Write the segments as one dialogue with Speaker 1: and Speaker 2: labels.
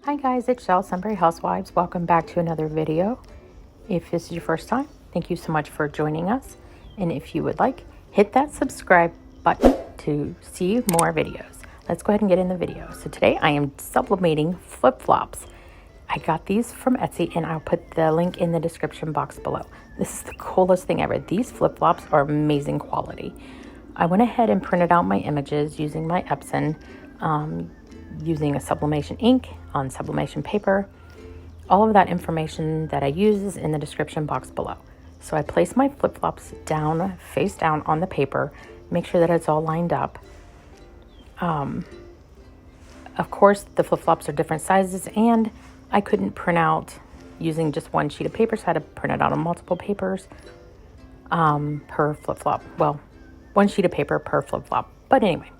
Speaker 1: Hi guys, it's Shell, Sunbury Housewives. Welcome back to another video. If this is your first time, thank you so much for joining us. And if you would like, hit that subscribe button to see more videos. Let's go ahead and get in the video. So today I am sublimating flip-flops. I got these from Etsy and I'll put the link in the description box below. This is the coolest thing ever. These flip-flops are amazing quality. I went ahead and printed out my images using my Epson, using a sublimation ink on sublimation paper. All of that information that I use is in the description box below. So I place my flip-flops down, face down on the paper, make sure that it's all lined up. Of course, the flip-flops are different sizes and I couldn't print out using just one sheet of paper, so I had to print it out on multiple papers per flip-flop. Well, one sheet of paper per flip-flop. But anyway,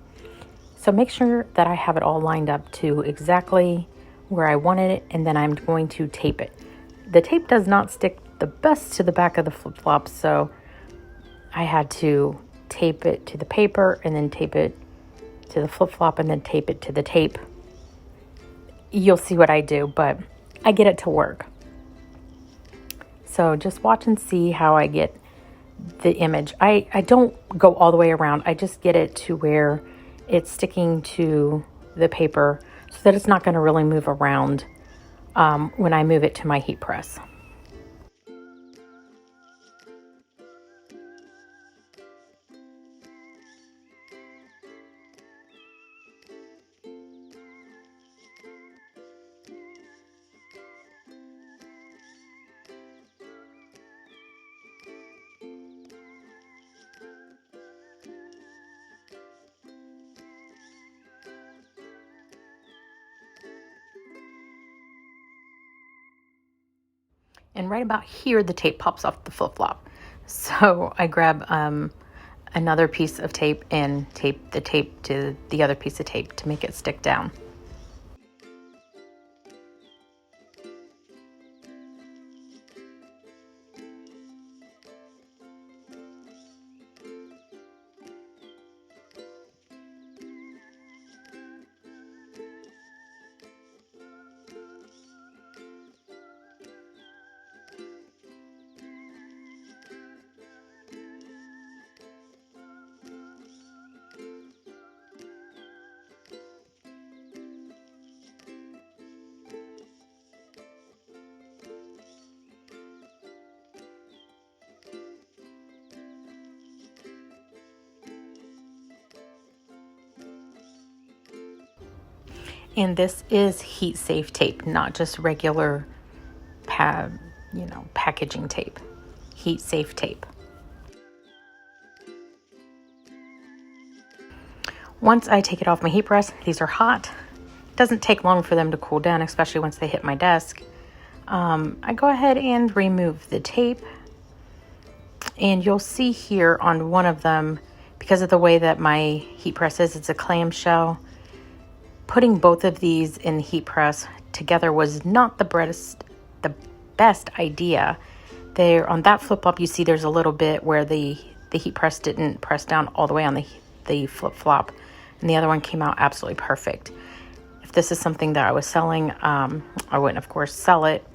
Speaker 1: so make sure that I have it all lined up to exactly where I wanted it, and then I'm going to tape it. The tape does not stick the best to the back of the flip-flop, so I had to tape it to the paper and then tape it to the flip-flop and then tape it to the tape. You'll see what I do, but I get it to work. So just watch and see how I get the image. I don't go all the way around. I just get it to where it's sticking to the paper so that it's not going to really move around when I move it to my heat press. And right about here, the tape pops off the flip-flop. So I grab another piece of tape and tape the tape to the other piece of tape to make it stick down. And this is heat safe tape, not just regular packaging tape. Heat safe tape. Once I take it off my heat press, these are hot. It doesn't take long for them to cool down, especially once they hit my desk. I go ahead and remove the tape. And you'll see here on one of them, because of the way that my heat press is, it's a clamshell. Putting both of these in the heat press together was not the best idea. There on that flip-flop, you see there's a little bit where the heat press didn't press down all the way on the flip-flop, and the other one came out absolutely perfect. If this is something that I was selling, I wouldn't, of course, sell it,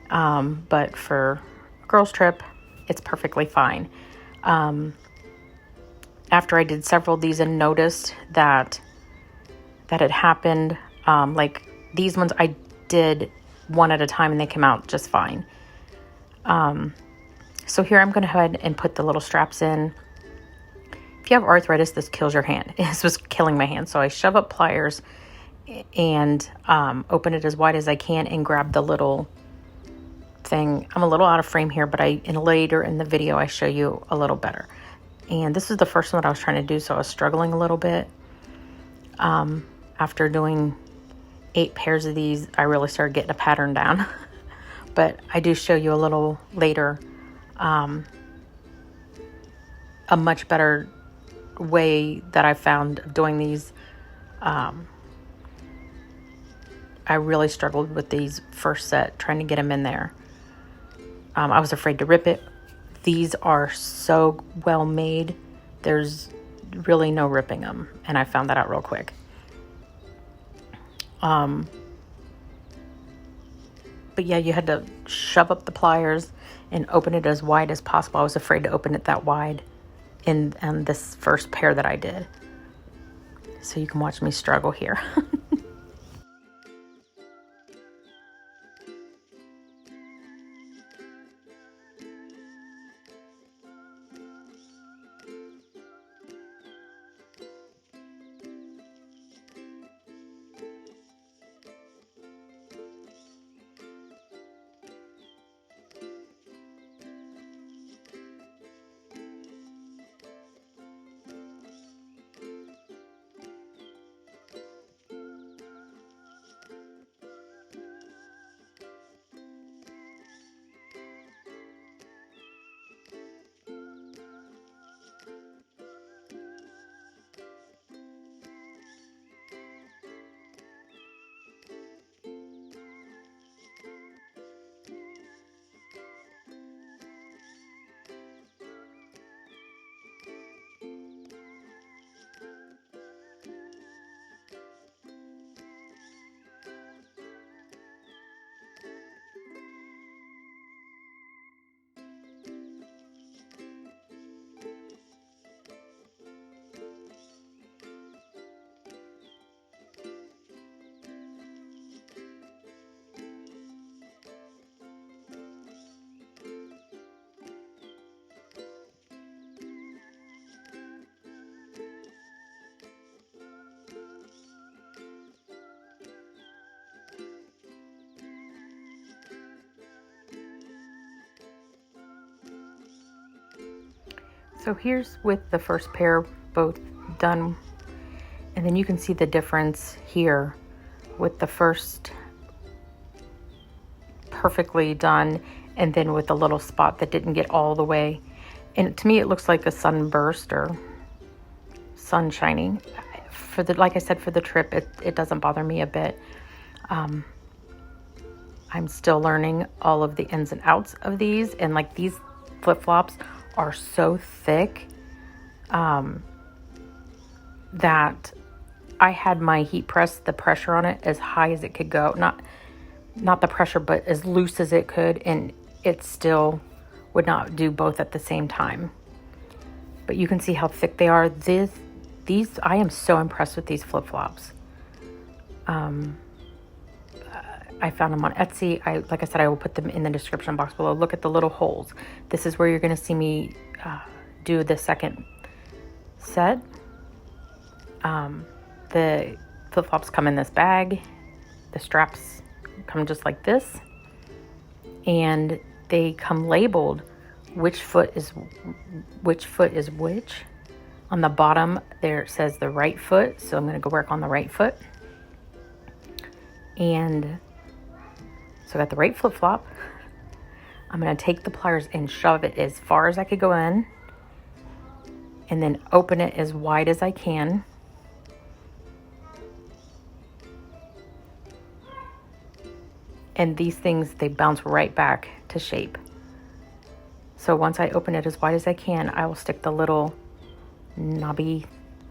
Speaker 1: but for a girls' trip, it's perfectly fine. After I did several of these and noticed that it happened, like these ones I did one at a time and they came out just fine. So here I'm going to go ahead and put the little straps in. If you have arthritis, this kills your hand. This was killing my hand. So I shove up pliers and open it as wide as I can and grab the little thing. I'm a little out of frame here, but later in the video I show you a little better. And this is the first one that I was trying to do, so I was struggling a little bit. After doing 8 pairs of these, I really started getting a pattern down. But I do show you a little later a much better way that I found of doing these. I really struggled with these first set, trying to get them in there. I was afraid to rip it. These are so well made. There's really no ripping them, and I found that out real quick. But yeah, you had to shove up the pliers and open it as wide as possible. I was afraid to open it that wide in this first pair that I did. So you can watch me struggle here. So here's with the first pair both done, and then you can see the difference here with the first perfectly done, and then with a little spot that didn't get all the way. And to me it looks like a sunburst or sun shining. For the, like I said, for the trip, it doesn't bother me a bit. I'm still learning all of the ins and outs of these, and like these flip-flops are so thick that I had my heat press, the pressure on it as high as it could go. Not the pressure, but as loose as it could, and it still would not do both at the same time. But you can see how thick they are. These I am so impressed with these flip-flops. I found them on Etsy. Like I said, I will put them in the description box below. Look at the little holes. This is where you're going to see me do the second set. The flip-flops come in this bag. The straps come just like this. And they come labeled which foot is which. On the bottom there it says the right foot. So I'm going to go work on the right foot. And so I got the right flip-flop. I'm going to take the pliers and shove it as far as I could go in, and then open it as wide as I can. And these things, they bounce right back to shape. So once I open it as wide as I can, I will stick the little knobby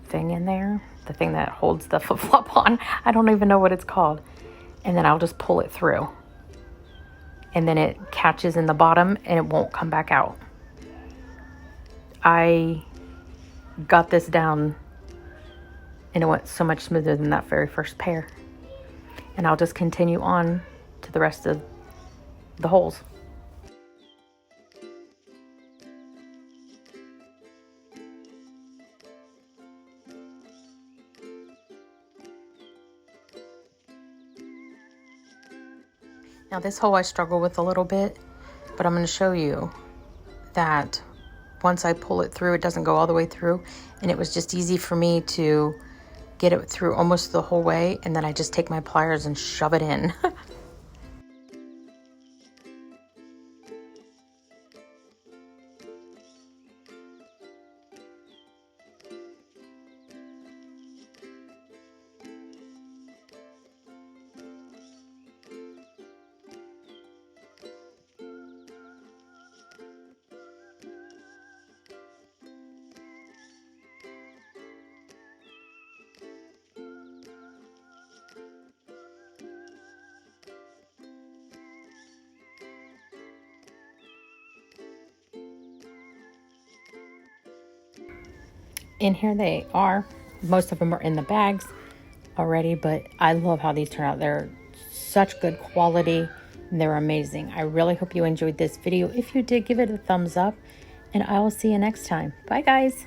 Speaker 1: thing in there, the thing that holds the flip-flop on. I don't even know what it's called. And then I'll just pull it through. And then it catches in the bottom and it won't come back out. I got this down and it went so much smoother than that very first pair. And I'll just continue on to the rest of the holes. Now this hole I struggle with a little bit, but I'm going to show you that once I pull it through, it doesn't go all the way through, and it was just easy for me to get it through almost the whole way, and then I just take my pliers and shove it in. in here. They are. Most of them are in the bags already, but I love how these turn out. They're such good quality. And they're amazing. I really hope you enjoyed this video. If you did, give it a thumbs up, and I will see you next time. Bye, guys.